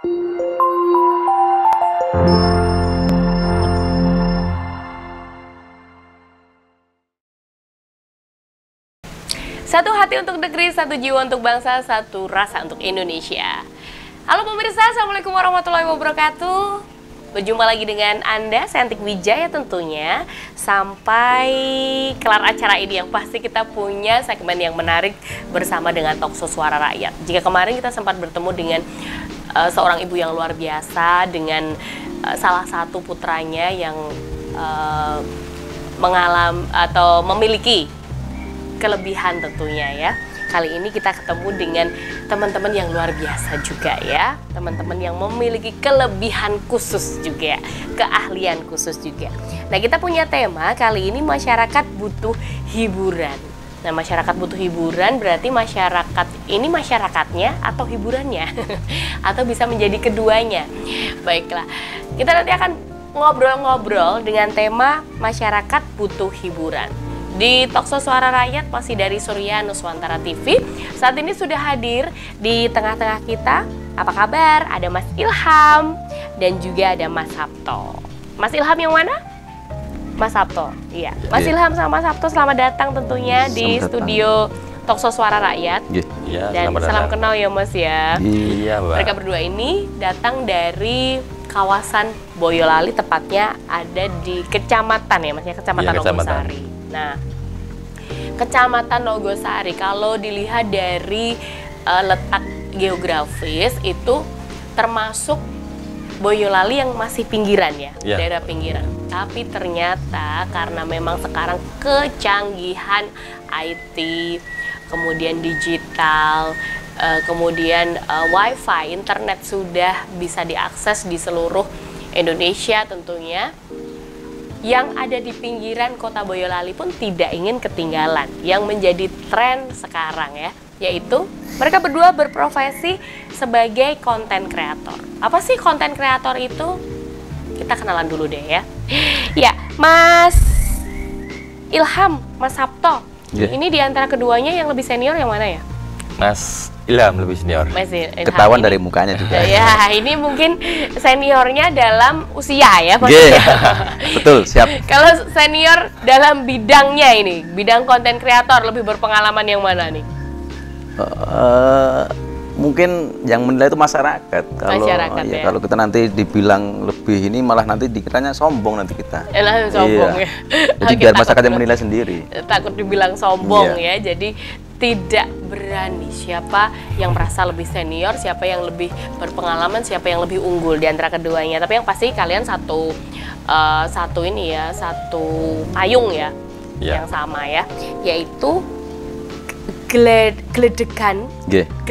Satu hati untuk negeri, satu jiwa untuk bangsa, satu rasa untuk Indonesia. Halo pemirsa, Assalamualaikum warahmatullahi wabarakatuh. Berjumpa lagi dengan Anda, Santik Wijaya tentunya. Sampai kelar acara ini yang pasti kita punya segmen yang menarik bersama dengan Talkshow Suara Rakyat. Jika kemarin kita sempat bertemu dengan seorang ibu yang luar biasa, dengan salah satu putranya yang mengalami atau memiliki kelebihan tentunya ya. Kali ini kita ketemu dengan teman-teman yang luar biasa juga ya. Teman-teman yang memiliki kelebihan khusus juga, keahlian khusus juga. Nah, kita punya tema kali ini, masyarakat butuh hiburan. Nah, masyarakat butuh hiburan berarti masyarakat ini masyarakatnya atau hiburannya? Atau bisa menjadi keduanya. Baiklah, kita nanti akan ngobrol-ngobrol dengan tema masyarakat butuh hiburan. Di Talkshow Suara Rakyat masih dari Surya Nuswantara TV. Saat ini sudah hadir di tengah-tengah kita. Apa kabar? Ada Mas Ilham dan juga ada Mas Sabto. Mas Ilham yang mana? Mas Sabto. Iya. Mas Ilham sama Mas Sabto selamat datang tentunya di studio Talkshow Suara Rakyat. Dan salam kenal ya Mas ya. Iya, Mbak. Mereka berdua ini datang dari kawasan Boyolali, tepatnya ada di kecamatan ya Mas ya, Kecamatan Nogosari. Nah, Kecamatan Nogosari kalau dilihat dari letak geografis itu termasuk Boyolali yang masih pinggiran ya, daerah pinggiran. Tapi ternyata karena memang sekarang kecanggihan IT, kemudian digital, kemudian wifi, internet sudah bisa diakses di seluruh Indonesia tentunya. Yang ada di pinggiran kota Boyolali pun tidak ingin ketinggalan. Yang menjadi tren sekarang ya, yaitu mereka berdua berprofesi sebagai konten kreator. Apa sih konten kreator itu? Kita kenalan dulu deh ya. Ya, Mas Ilham, Mas Sabto. Ini di antara keduanya yang lebih senior yang mana ya? Mas Ilham lebih senior. Mas Ilham ketahuan ini, dari mukanya juga. Ya, ini mungkin seniornya dalam usia ya maksudnya. Betul, siap. Kalau senior dalam bidangnya ini, bidang konten kreator lebih berpengalaman yang mana nih? Mungkin yang menilai itu masyarakat. Masyarakat ya. Kalau kita nanti dibilang lebih ini, malah nanti dikiranya sombong nanti kita. Sombong ya. Jadi biar masyarakat yang menilai sendiri. Takut dibilang sombong ya. Jadi tidak berani siapa yang merasa lebih senior, siapa yang lebih berpengalaman, siapa yang lebih unggul di antara keduanya. Tapi yang pasti kalian satu ini ya, satu payung ya, yang sama ya, yaitu Gledekan 05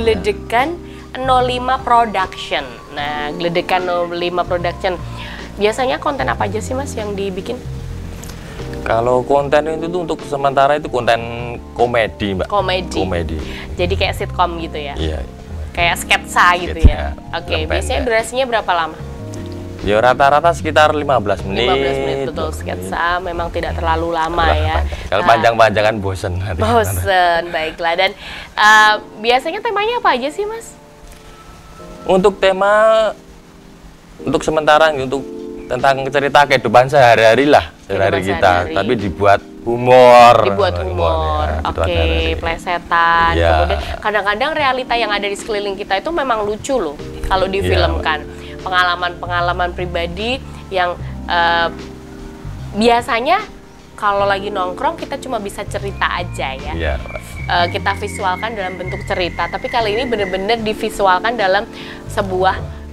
Production. Nah, Gledekan 05 Production. Biasanya konten apa aja sih Mas yang dibikin? Kalau konten itu tuh untuk sementara itu konten komedi, Mbak. Komedi. Jadi kayak sitkom gitu ya? Iya. Kayak sketsa gitu ya? Oke, biasanya durasinya berapa lama? Ya rata-rata sekitar 15 menit. 15 menit, betul. Sketsa memang tidak terlalu lama ya. Kalau panjang-panjangan bosen. Bosen, baiklah. Dan biasanya temanya apa aja sih Mas? Untuk tema, untuk sementara untuk tentang cerita kehidupan sehari-hari lah, sehari-hari kita, tapi dibuat humor. Dibuat humor, ya, oke, plesetan. Kemudian kadang-kadang realita yang ada di sekeliling kita itu memang lucu loh kalau difilmkan. Pengalaman-pengalaman pribadi yang biasanya kalau lagi nongkrong kita cuma bisa cerita aja ya. Kita visualkan dalam bentuk cerita, tapi kali ini benar-benar divisualkan dalam sebuah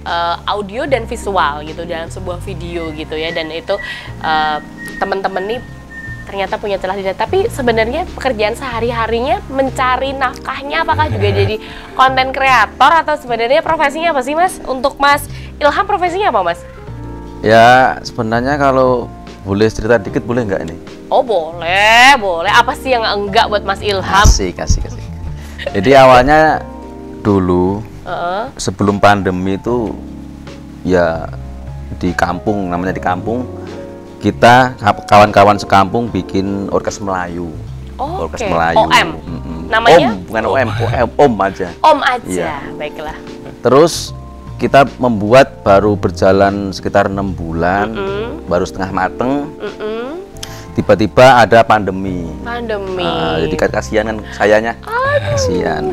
audio dan visual gitu, dalam sebuah video gitu ya. Dan itu teman-teman nih ternyata punya celah di data, tapi sebenarnya pekerjaan sehari-harinya mencari nafkahnya apakah juga jadi konten kreator atau sebenarnya profesinya apa sih Mas? Untuk Mas Ilham profesinya apa Mas? Ya sebenarnya kalau boleh cerita dikit boleh nggak ini? Oh boleh. Apa sih yang enggak buat Mas Ilham? Kasih. Jadi awalnya dulu sebelum pandemi itu ya di kampung, namanya di kampung kita kawan-kawan sekampung bikin orkes Melayu. Orkes Melayu. OM. Namanya? Bukan OM aja. Om aja, baiklah. Terus kita membuat baru berjalan sekitar 6 bulan, baru setengah mateng. Tiba-tiba ada pandemi. Jadi kasihan kan sayanya. Kasihan.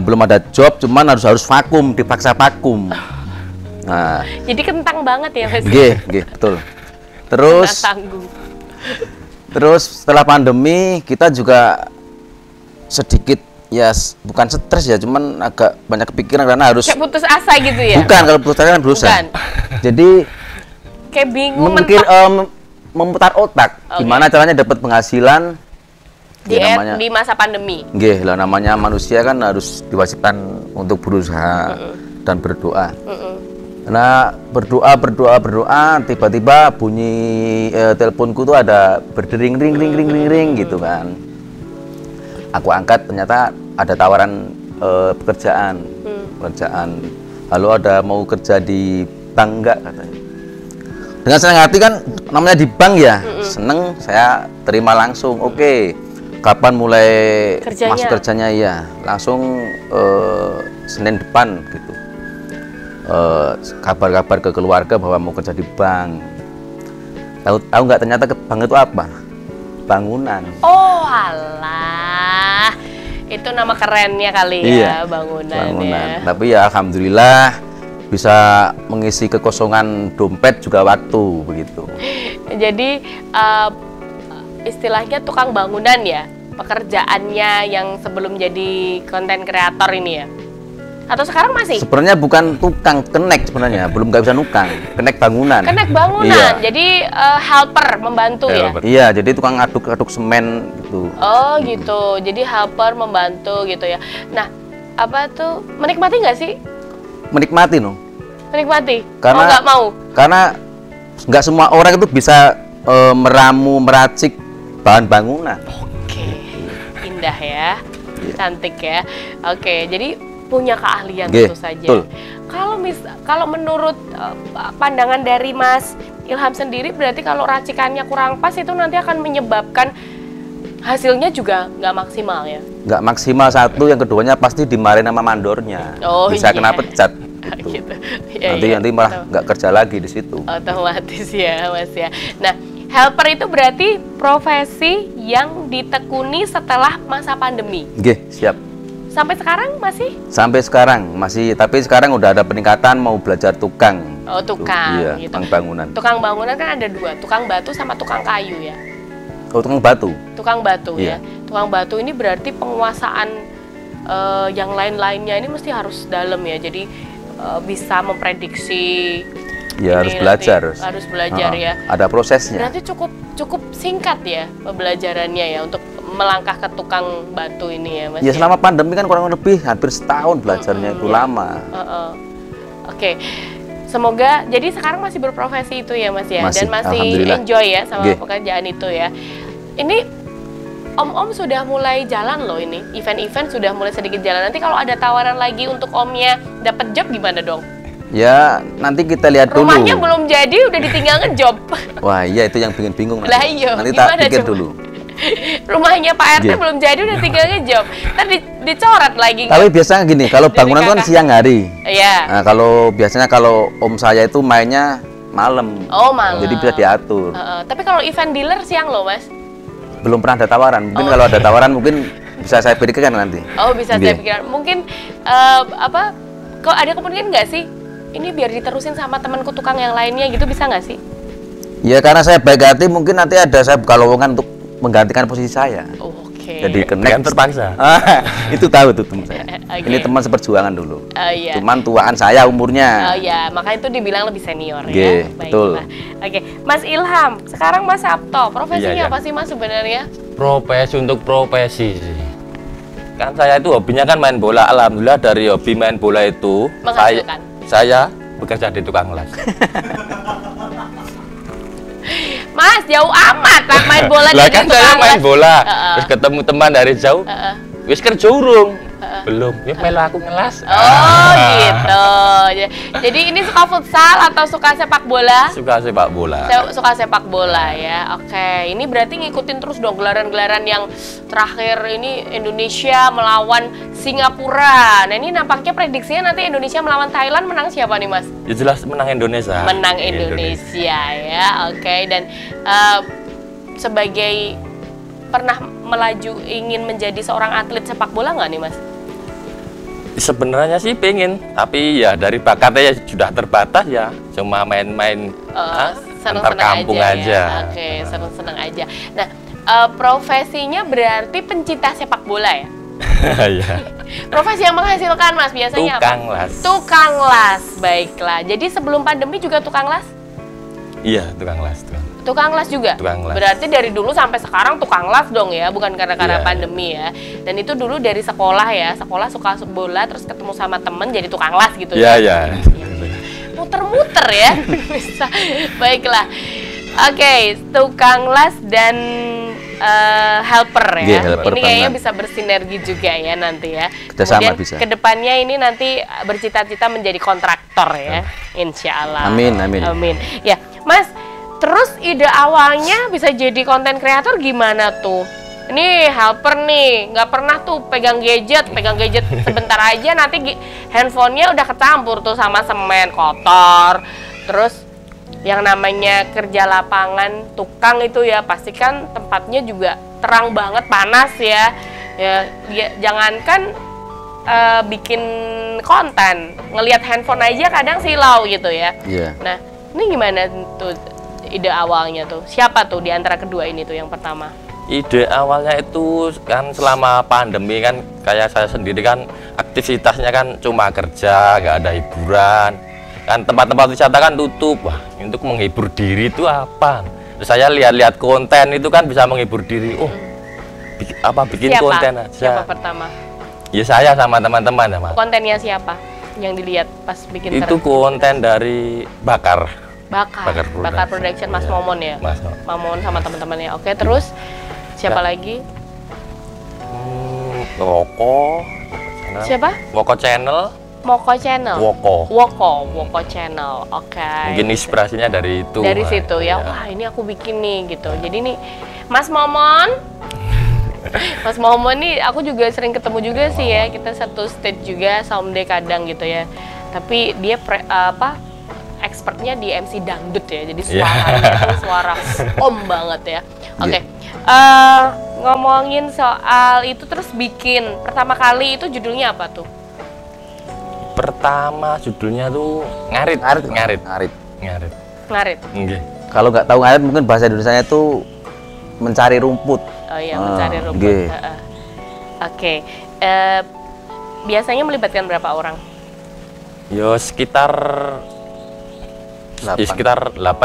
Belum ada job, cuman harus vakum, dipaksa vakum. Nah, jadi kentang banget ya Mas? Betul. Terus setelah pandemi kita juga sedikit ya bukan stres ya, cuman agak banyak kepikiran karena harus kayak putus asa gitu ya? Bukan, kalau putus asa kan berusaha. Jadi kayak bingung memutar otak gimana caranya dapat penghasilan di masa pandemi. Namanya manusia kan harus diwajibkan untuk berusaha dan berdoa. Nah, berdoa, tiba-tiba bunyi teleponku tuh ada berdering ring gitu kan. Aku angkat, ternyata ada tawaran pekerjaan. Lalu ada mau kerja di bank enggak katanya. Dengan senang hati kan, namanya di bank ya, seneng, saya terima langsung. Oke, kapan mulai masuk kerjanya? Ya, langsung Senin depan gitu. Kabar-kabar ke keluarga bahwa mau kerja di bank. Tahu nggak ternyata ke bank itu apa? Bangunan. Oh alah, itu nama kerennya kali ya, bangunan. Ya. Tapi ya alhamdulillah bisa mengisi kekosongan dompet juga waktu begitu. Jadi istilahnya tukang bangunan ya, pekerjaannya yang sebelum jadi konten kreator ini ya? Atau sekarang masih? Sebenarnya bukan tukang, kenek sebenarnya, belum nggak bisa nukang, kenek bangunan. Kenek bangunan, jadi helper, membantu ya? Iya, jadi tukang aduk semen gitu. Oh gitu, jadi helper membantu gitu ya. Nah, apa tuh, menikmati nggak sih? Menikmati Menikmati? Karena nggak mau? Karena nggak semua orang itu bisa meracik bahan bangunan. Oke, indah ya, cantik ya. Oke, jadi punya keahlian tentu saja. Kalau menurut pandangan dari Mas Ilham sendiri, berarti kalau racikannya kurang pas itu nanti akan menyebabkan hasilnya juga nggak maksimal ya? Nggak maksimal satu, yang keduanya pasti dimarahin sama mandornya. Bisa kena pecat. Gitu. Nanti malah nggak kerja lagi di situ. Otomatis ya Mas ya. Nah, helper itu berarti profesi yang ditekuni setelah masa pandemi. Siap. Sampai sekarang masih? Sampai sekarang masih, tapi sekarang udah ada peningkatan, mau belajar tukang. Oh, tukang. Iya, gitu. Tukang bangunan. Tukang bangunan kan ada dua, tukang batu sama tukang kayu ya. Oh, tukang batu. Tukang batu ya. Tukang batu ini berarti penguasaan yang lain-lainnya ini mesti harus dalam ya. Jadi bisa memprediksi. Ya, harus belajar. Harus belajar ya. Ada prosesnya. Berarti cukup singkat ya pembelajarannya ya untuk melangkah ke tukang batu ini ya Mas. Ya, selama pandemi kan kurang lebih hampir setahun belajarnya, itu lama. Oke. Semoga jadi sekarang masih berprofesi itu ya Mas ya, dan masih enjoy ya sama pekerjaan itu ya. Ini Om sudah mulai jalan loh ini, event-event sudah mulai sedikit jalan. Nanti kalau ada tawaran lagi untuk Omnya dapat job gimana dong? Ya, nanti kita lihat dulu. Rumahnya belum jadi, udah ditinggal ngejob. Wah iya, itu yang bikin bingung. Lah iya, nanti tak pikir dulu. Rumahnya Pak RT belum jadi, udah tinggal ngejob. Ntar dicoret lagi. Tapi biasanya gini, kalau bangunan kan siang hari. Iya. Nah, biasanya kalau om saya itu mainnya malam. Oh, malam. Jadi bisa diatur. Tapi kalau event dealer siang loh Mas? Belum pernah ada tawaran. Mungkin kalau ada tawaran mungkin bisa saya pikirkan nanti. Oh, bisa saya pikirkan. Mungkin kok ada kemungkinan nggak sih? Ini biar diterusin sama temanku tukang yang lainnya gitu, bisa nggak sih? Ya karena saya baik hati, mungkin nanti ada saya buka lowongan untuk menggantikan posisi saya. Oke. Jadi kenek terpaksa. Itu tahu tuh teman saya. Ini teman seperjuangan dulu. Iya. Cuman tuaan saya umurnya. Oh iya, makanya itu dibilang lebih senior ya. Betul. Oke, Mas Ilham, sekarang Mas Sabto, profesinya apa sih Mas sebenarnya? Profesi untuk profesi sih. Kan saya itu hobinya kan main bola. Alhamdulillah dari hobi main bola itu saya bekerja di tukang las. Mas, jauh amat main bola jadi kan saya main bola. Terus ketemu teman dari jauh. Wis kerja urung. Belum, ya melu aku ngelas. Oh gitu. aja. Jadi ini suka futsal atau suka sepak bola? Suka sepak bola. Suka sepak bola ya. Oke, ini berarti ngikutin terus dong gelaran-gelaran yang terakhir ini Indonesia melawan Singapura. Nah, ini nampaknya prediksinya nanti Indonesia melawan Thailand, menang siapa nih, Mas? Ya jelas menang Indonesia. Menang Indonesia ya. Oke, dan sebagai pernah melaju ingin menjadi seorang atlet sepak bola nggak nih, Mas? Sebenarnya sih pengen, tapi ya dari bakatnya ya sudah terbatas ya, cuma main-main antar kampung aja. Ya. Oke, seneng-seneng aja. Nah, profesinya berarti pencinta sepak bola ya? Iya. Profesi yang menghasilkan, Mas, biasanya tukang apa? las. Tukang las, baiklah. Jadi sebelum pandemi juga tukang las? Iya, tukang las. Tukang las juga? Tukang las. Berarti dari dulu sampai sekarang tukang las dong ya, bukan karena pandemi ya. Dan itu dulu dari sekolah ya, sekolah suka bola terus ketemu sama temen jadi tukang las gitu ya? Iya. Muter-muter ya. Baiklah. Oke, tukang las dan helper ya. Helper ini kayaknya bisa bersinergi juga ya nanti ya. Kemudian bisa. Kedepannya ini nanti bercita-cita menjadi kontraktor ya, insya Allah. Amin. Ya, Mas. Terus ide awalnya bisa jadi konten kreator gimana tuh? Ini helper nih, nggak pernah tuh pegang gadget sebentar aja nanti handphonenya udah kecampur tuh sama semen kotor. Terus yang namanya kerja lapangan tukang itu ya pasti kan tempatnya juga terang banget, panas ya. Jangankan bikin konten, ngelihat handphone aja kadang silau gitu ya. Yeah. Nah, ini gimana tuh ide awalnya tuh? Siapa tuh di antara kedua ini tuh yang pertama? Ide awalnya itu kan selama pandemi kan kayak saya sendiri kan aktivitasnya kan cuma kerja, nggak ada hiburan. Kan tempat-tempat wisata kan tutup. Wah, untuk menghibur diri itu apa? Terus saya lihat-lihat konten itu kan bisa menghibur diri. Oh, bikin siapa? Konten aja. Siapa pertama? Ya saya sama teman-teman ya, Mas. Kontennya siapa yang dilihat pas bikin? Itu konten dari Bakar Production, Mas Momon ya? Mas Momon sama teman-temannya. Oke, terus siapa lagi? Woko. Siapa? Woko Channel. Woko Channel. Woko Channel. Oke. Mungkin inspirasinya dari itu. Dari situ ya. Wah, ini aku bikin nih gitu. Jadi nih Mas Momon. Mas Momon nih aku juga sering ketemu juga sih ya. Kita satu stage juga someday kadang gitu ya. Tapi dia expertnya di MC dangdut ya, jadi suaranya itu suara om banget ya. Oke. Ngomongin soal itu terus bikin pertama kali itu judulnya apa tuh? Pertama judulnya tuh ngarit. Okay. Kalau nggak tahu ngarit mungkin bahasa Indonesianya itu mencari rumput. Oh iya, mencari rumput. Oke. Biasanya melibatkan berapa orang? Yo sekitar 8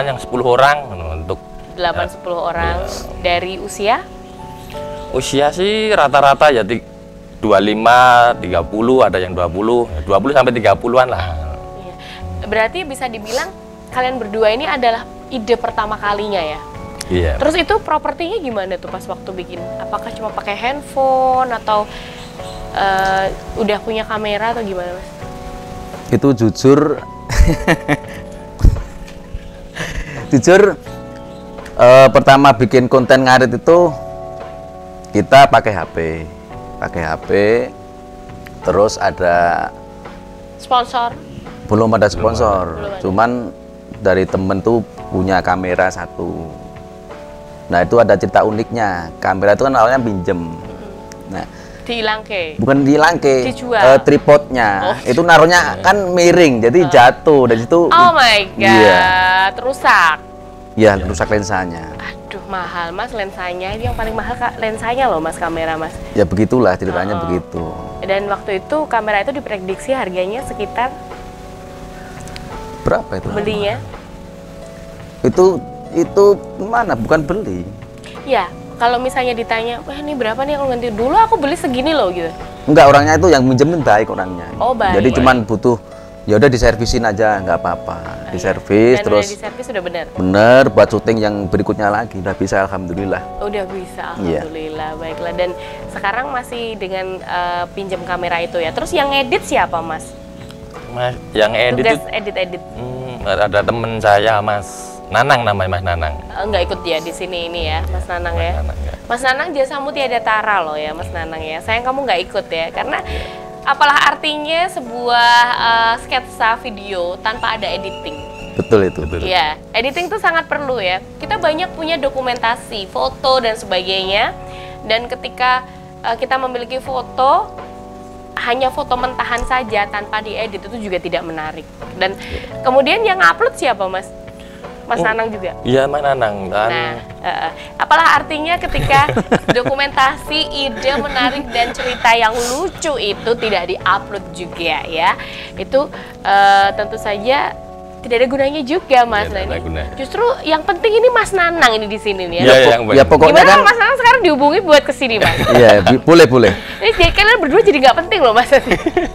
yang 10 orang untuk 8-10 orang. Dari usia? Usia sih rata-rata ya 25, 30, ada yang 20 sampai 30-an lah. Iya. Berarti bisa dibilang kalian berdua ini adalah ide pertama kalinya ya? Iya. Terus itu propertinya gimana tuh pas waktu bikin? Apakah cuma pakai handphone atau udah punya kamera atau gimana, Mas? Itu jujur pertama bikin konten ngarit itu kita pakai HP, terus ada sponsor? Belum ada sponsor, cuman dari temen tuh punya kamera satu. Nah itu ada cerita uniknya, kamera itu kan awalnya pinjem. Nah dihilangke? Bukan dihilangke, tripodnya itu naruhnya kan miring, jadi jatuh dari situ. Oh my god, rusak. Iya, rusak lensanya. Aduh, mahal Mas lensanya. Ini yang paling mahal lensanya loh Mas, kamera Mas. Ya begitulah ceritanya begitu. Dan waktu itu kamera itu diprediksi harganya sekitar berapa itu? Belinya? Itu mana? Bukan beli. Ya. Kalau misalnya ditanya, wah ini berapa nih kalau ganti dulu aku beli segini loh gitu. Enggak, orangnya itu yang minjemin baik orangnya. Oh baik. Jadi cuman butuh ya udah diservisin aja nggak apa-apa. Diservis terus. Diservis sudah benar. Bener buat syuting yang berikutnya lagi udah bisa alhamdulillah. Udah bisa alhamdulillah. Yeah. Baiklah, dan sekarang masih dengan pinjam kamera itu ya. Terus yang ngedit siapa Mas? Yang edit edit. Ada temen saya, Mas Nanang namanya, Mas Nanang. Nggak ikut ya di sini ini ya, Mas Nanang ya. Mas Nanang jasamu tiada tara loh ya, Mas Nanang ya. Sayang kamu nggak ikut ya, karena apalah artinya sebuah sketsa video tanpa ada editing. Betul itu. Iya, editing tuh sangat perlu ya. Kita banyak punya dokumentasi, foto dan sebagainya. Dan ketika kita memiliki foto, hanya foto mentahan saja tanpa diedit itu juga tidak menarik. Dan kemudian yang upload siapa, Mas? Mas Nanang juga? Iya, Mas Nanang. Nah, apalah artinya ketika dokumentasi, ide menarik dan cerita yang lucu itu tidak diupload juga ya. Itu tentu saja tidak ada gunanya juga, Mas. Nah, ini justru yang penting ini Mas Nanang ini di sini nih ya. Ya pokoknya gimana kan Mas Nanang sekarang dihubungi buat kesini, Mas? Iya, boleh. Ini jadi kalian berdua jadi nggak penting loh, Mas.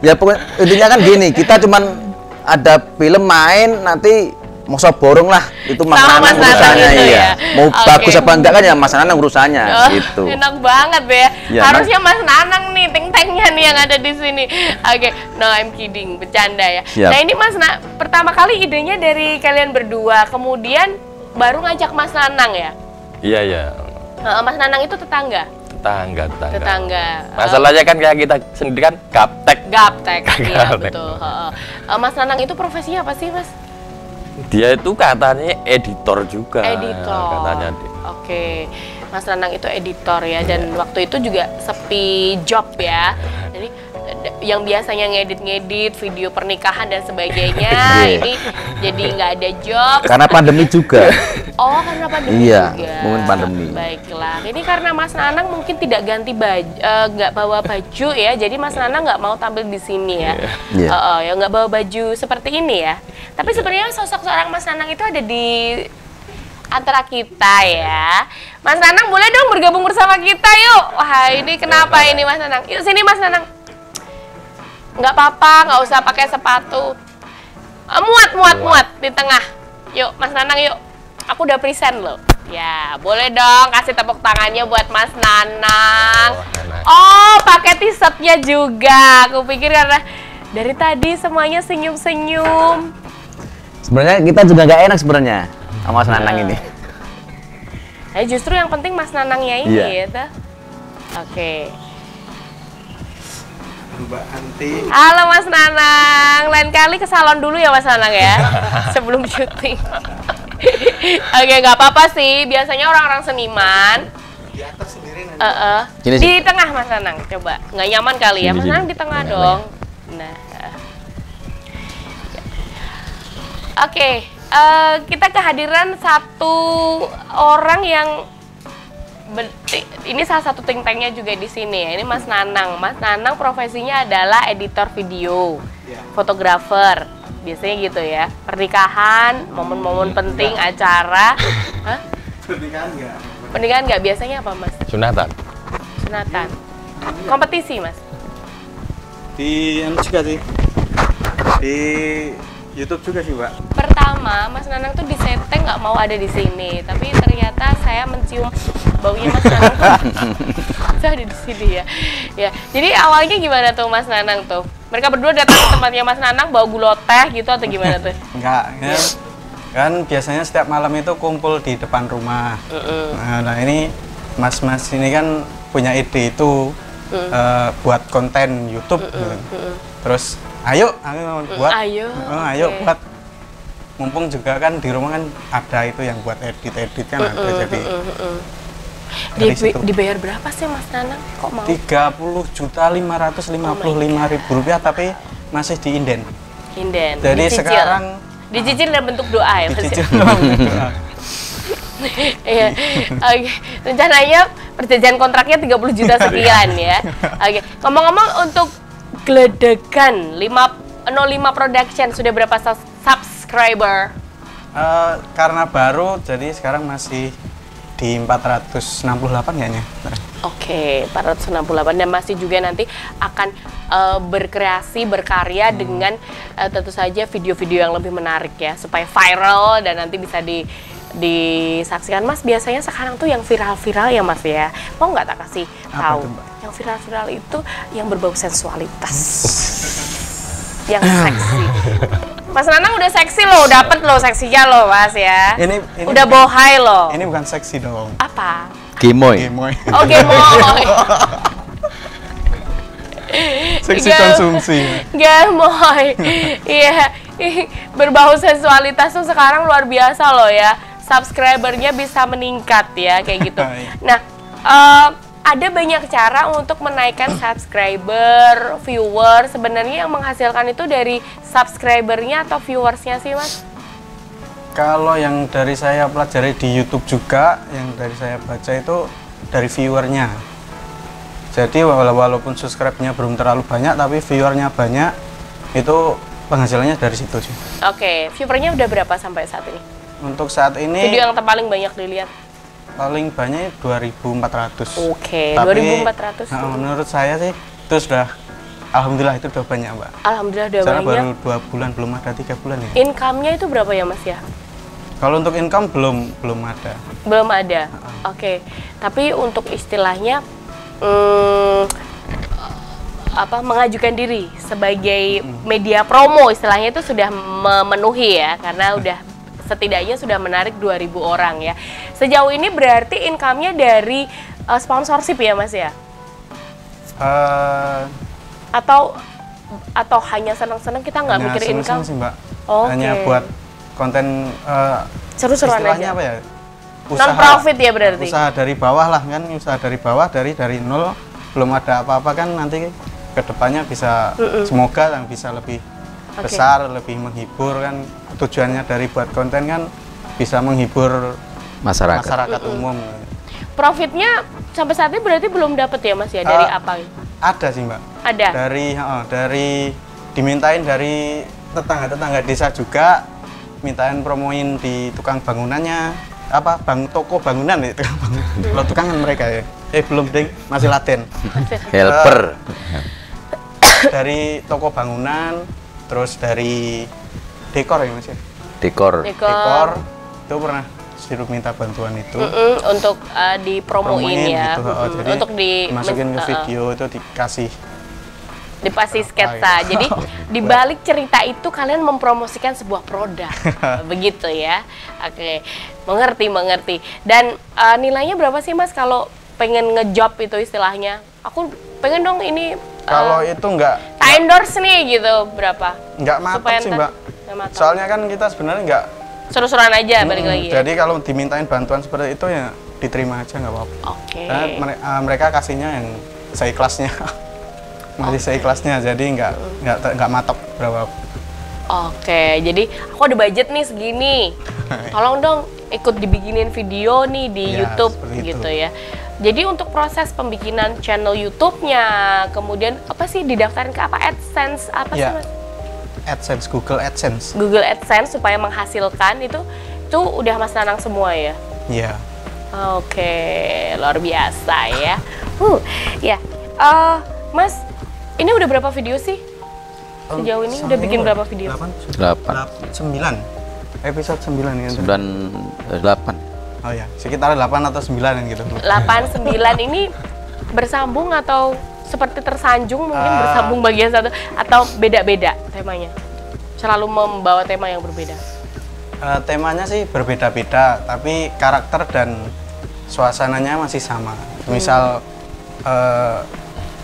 Ya pokoknya intinya kan gini, kita cuman ada film main nanti mau borong lah, itu Mas Nanang urusannya ya. Mau bagus apa enggak kan ya Mas Nanang urusannya gitu. Enak banget ya. Harusnya Mas Nanang nih ting-tengnya nih yang ada di sini. Oke, no I'm kidding, bercanda ya. Nah, ini Mas pertama kali idenya dari kalian berdua, kemudian baru ngajak Mas Nanang ya? Iya. Mas Nanang itu tetangga? Tetangga. Masalahnya kan kayak kita sendiri kan gaptek. Iya betul. Mas Nanang itu profesinya apa sih, Mas? Dia itu katanya editor juga. Katanya. Oke. Mas Nanang itu editor ya, dan waktu itu juga sepi job ya. Jadi yang biasanya ngedit video pernikahan dan sebagainya, ini jadi nggak ada job. Karena pandemi juga. Oh, karena pandemi juga. Iya, mungkin pandemi. Baiklah. Ini karena Mas Nanang mungkin tidak ganti baju, nggak bawa baju ya. Jadi Mas Nanang nggak mau tampil di sini ya. Ya nggak bawa baju seperti ini ya. Tapi sebenarnya sosok seorang Mas Nanang itu ada di antara kita ya. Mas Nanang boleh dong bergabung bersama kita yuk. Wah, ini kenapa ini Mas Nanang? Yuk sini Mas Nanang. Nggak apa-apa, nggak usah pakai sepatu. Muat di tengah. Yuk Mas Nanang yuk. Aku udah present loh. Ya, boleh dong kasih tepuk tangannya buat Mas Nanang. Oh, pakai t-shirtnya juga. Aku pikir karena dari tadi semuanya senyum-senyum. Sebenarnya kita juga nggak enak sebenarnya sama Mas Nanang ini. Justru yang penting Mas Nanangnya ini gitu. Oke. Mbak Anti. Halo Mas Nanang, lain kali ke salon dulu ya Mas Nanang ya, sebelum syuting. Oke, nggak apa-apa sih, biasanya orang-orang seniman. Di atas sendiri nanti. Di tengah Mas Nanang, coba. Nggak nyaman kali ya, Mas Nanang di tengah dong. Nah. Oke, kita kehadiran satu orang yang ini salah satu think tanknya juga di sini ya. Ini Mas Nanang. Mas Nanang profesinya adalah editor video, fotografer, biasanya gitu ya. Pernikahan, momen-momen penting, acara. Hah? Pernikahan nggak? Biasanya apa Mas? Sunatan. Kompetisi Mas? Di juga sih. Di YouTube juga sih, Mbak. Pertama, Mas Nanang tuh disetting nggak mau ada di sini, tapi ternyata saya mencium baunya Mas Nanang tuh ada di sini ya. Ya, jadi awalnya gimana tuh Mas Nanang tuh? Mereka berdua datang ke tempatnya Mas Nanang bawa guloteh gitu atau gimana tuh? Enggak, kan biasanya setiap malam itu kumpul di depan rumah. Nah, ini mas-mas ini kan punya ide itu buat konten YouTube. Terus ayo buat, buat, mumpung juga kan di rumah kan ada itu yang buat edit kan ada, jadi dibayar berapa sih Mas Nanang? Kok mau? 30.555.000 rupiah, tapi masih di inden. Jadi dicicil. Sekarang dicicil dalam bentuk doa ya Mas? Dicicil dalam bentuk doa. Iya, oke. Rencananya perjanjian kontraknya 30 juta sekian ya. Oke, ngomong-ngomong untuk Geledekan 505 Production sudah berapa subscriber? Karena baru, jadi sekarang masih di 468 kayaknya. Oke, 468, dan masih juga nanti akan berkreasi, berkarya dengan tentu saja video-video yang lebih menarik ya, supaya viral dan nanti bisa disaksikan. Mas, biasanya sekarang tuh yang viral-viral ya Mas ya, mau nggak tak kasih tahu? Yang viral-viral itu yang berbau sensualitas. yang seksi. Mas Nanang udah seksi loh, dapet loh seksinya loh Mas ya. Ini udah bohai loh. Ini bukan seksi dong. Apa? Gemoy. Oh gemoy. Seksi konsumsi. Gemoy. Iya, berbau sensualitas tuh sekarang luar biasa loh ya. Subscribernya bisa meningkat ya kayak gitu. Nah, ada banyak cara untuk menaikkan subscriber, viewer. Sebenarnya yang menghasilkan itu dari subscribernya atau viewersnya sih Mas? Kalau yang dari saya pelajari di YouTube juga, yang dari saya baca itu dari viewernya. Jadi walaupun subscribe-nya belum terlalu banyak, tapi viewernya banyak, itu penghasilannya dari situ sih. Oke, viewernya udah berapa sampai saat ini? Untuk saat ini video yang paling banyak dilihat? Paling banyak 2.400. Oke, 2.400. Menurut saya sih itu sudah, alhamdulillah itu udah banyak Mbak. Alhamdulillah udah banyak. Baru 2 bulan, belum ada 3 bulan ya. Income-nya itu berapa ya Mas ya? Kalau untuk income belum ada. Belum ada. Oke. Tapi untuk istilahnya mengajukan diri sebagai media promo istilahnya itu sudah memenuhi ya, karena udah setidaknya sudah menarik 2.000 orang ya. Sejauh ini berarti income-nya dari sponsorship ya Mas ya? Atau hanya senang-senang, kita nggak mikir income? Sih, Mbak. Hanya buat konten seru-seruan aja. Apa ya? Non profit ya berarti. Usaha dari bawah lah kan, usaha dari bawah dari nol, belum ada apa-apa kan, nanti kedepannya bisa semoga yang bisa lebih besar, lebih menghibur kan. Tujuannya dari buat konten kan bisa menghibur masyarakat umum. Profitnya sampai saat ini berarti belum dapat ya Mas ya, dari apa? Ada sih Mbak. Ada. Dari dimintain dari tetangga desa juga, mintain promoin di tukang bangunannya, toko bangunan ya, tukang bangunan. Kalau tukang kan mereka ya. Belum ding, masih laten. Helper. Dari toko bangunan, terus dari dekor ya Mas ya? Dekor itu pernah disuruh minta bantuan itu untuk dipromoin ya gitu. Jadi untuk dimasukin ke video itu dikasih sketsa. Jadi di balik cerita itu kalian mempromosikan sebuah produk. Begitu ya. Oke, mengerti. Dan nilainya berapa sih Mas kalau pengen ngejob itu istilahnya? Aku pengen dong ini kalau itu enggak endorse nih gitu, berapa? Enggak matang sih Mbak. Soalnya kan kita sebenarnya enggak seru-seruan aja balik lagi. Jadi kalau dimintain bantuan seperti itu ya diterima aja, nggak apa-apa. Oke. Mereka kasihnya yang seikhlasnya. Masih seikhlasnya, jadi nggak matok berapa. Oke, jadi aku ada budget nih segini. Tolong dong ikut dibikinin video nih di YouTube gitu ya. Jadi untuk proses pembikinan channel YouTube-nya, kemudian apa sih didaftarin ke apa? AdSense apa sih Mas? AdSense, Google AdSense. Google AdSense supaya menghasilkan itu udah Mas Nanang semua ya? Iya. Oke, luar biasa ya. Ya, Mas, ini udah berapa video sih? Sejauh ini udah bikin berapa video? 8. 9. Episode 9 ya. 8. Oh ya, sekitar 8 atau 9 gitu. 8, 9 ini bersambung atau seperti tersanjung mungkin bersambung bagian satu atau beda-beda temanya? Selalu membawa tema yang berbeda? Temanya sih berbeda-beda, tapi karakter dan suasananya masih sama. Misal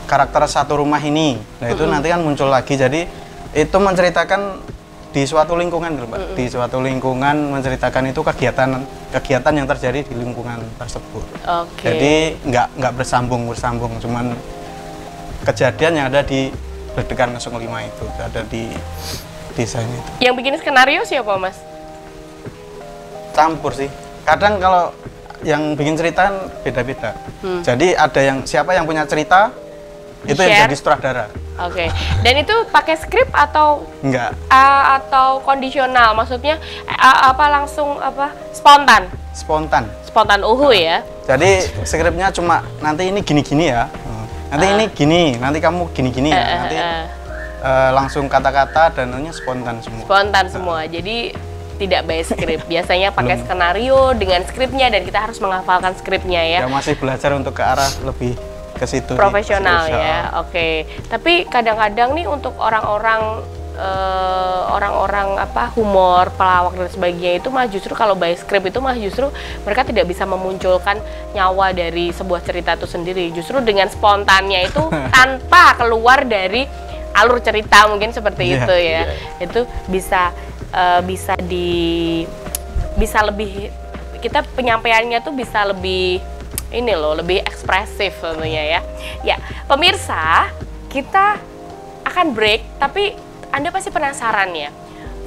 karakter satu rumah ini, nah itu nanti kan muncul lagi, jadi itu menceritakan di suatu lingkungan, Mbak. Di suatu lingkungan menceritakan itu kegiatan yang terjadi di lingkungan tersebut. Jadi nggak bersambung, cuman kejadian yang ada di Bledekan 05 itu, ada di desa ini. Yang bikin skenario siapa, Mas? Campur sih. Kadang kalau yang bikin cerita beda-beda. Jadi ada siapa yang punya cerita itu yang jadi sutradara. Oke. Dan itu pakai skrip atau enggak? Atau kondisional? Maksudnya langsung spontan? Spontan ya. Jadi skripnya cuma nanti ini gini-gini ya. Nanti ini gini, nanti kamu gini-gini ya. Nanti langsung kata-kata dan spontan semua. Spontan semua. Jadi tidak by skrip. Biasanya pakai skenario dengan skripnya dan kita harus menghafalkan skripnya ya. Ya masih belajar untuk ke arah lebih ke situ. Profesional ya. Oke. Tapi kadang-kadang nih untuk orang-orang orang-orang humor, pelawak dan sebagainya itu malah justru kalau by script itu malah justru mereka tidak bisa memunculkan nyawa dari sebuah cerita itu sendiri. Justru dengan spontannya itu tanpa keluar dari alur cerita mungkin seperti itu ya. Itu bisa lebih kita penyampaiannya tuh bisa lebih lebih ekspresif tentunya ya. Ya, pemirsa, kita akan break tapi Anda pasti penasaran ya,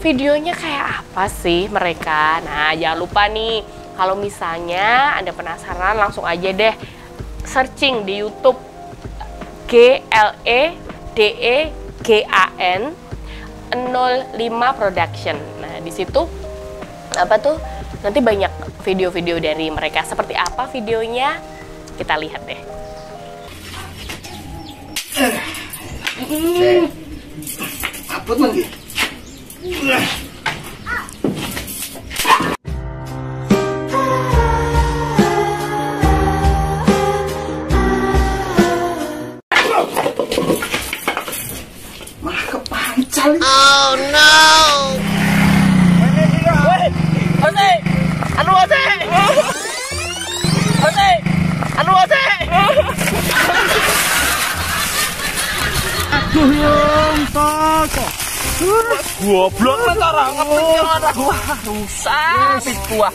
videonya kayak apa sih mereka? Nah, jangan lupa nih, kalau misalnya Anda penasaran, langsung aja deh searching di YouTube GLEDEGAN 05 Production. Nah, di situ nanti banyak video-video dari mereka. Seperti apa videonya? Kita lihat deh. Apa lagi? Malah kepancal. Oh no! Ose! Anu ose! Ose! Anu ose! Aduh yang takut. Goblok lah cara ngepit. Wah, rusak pit gua.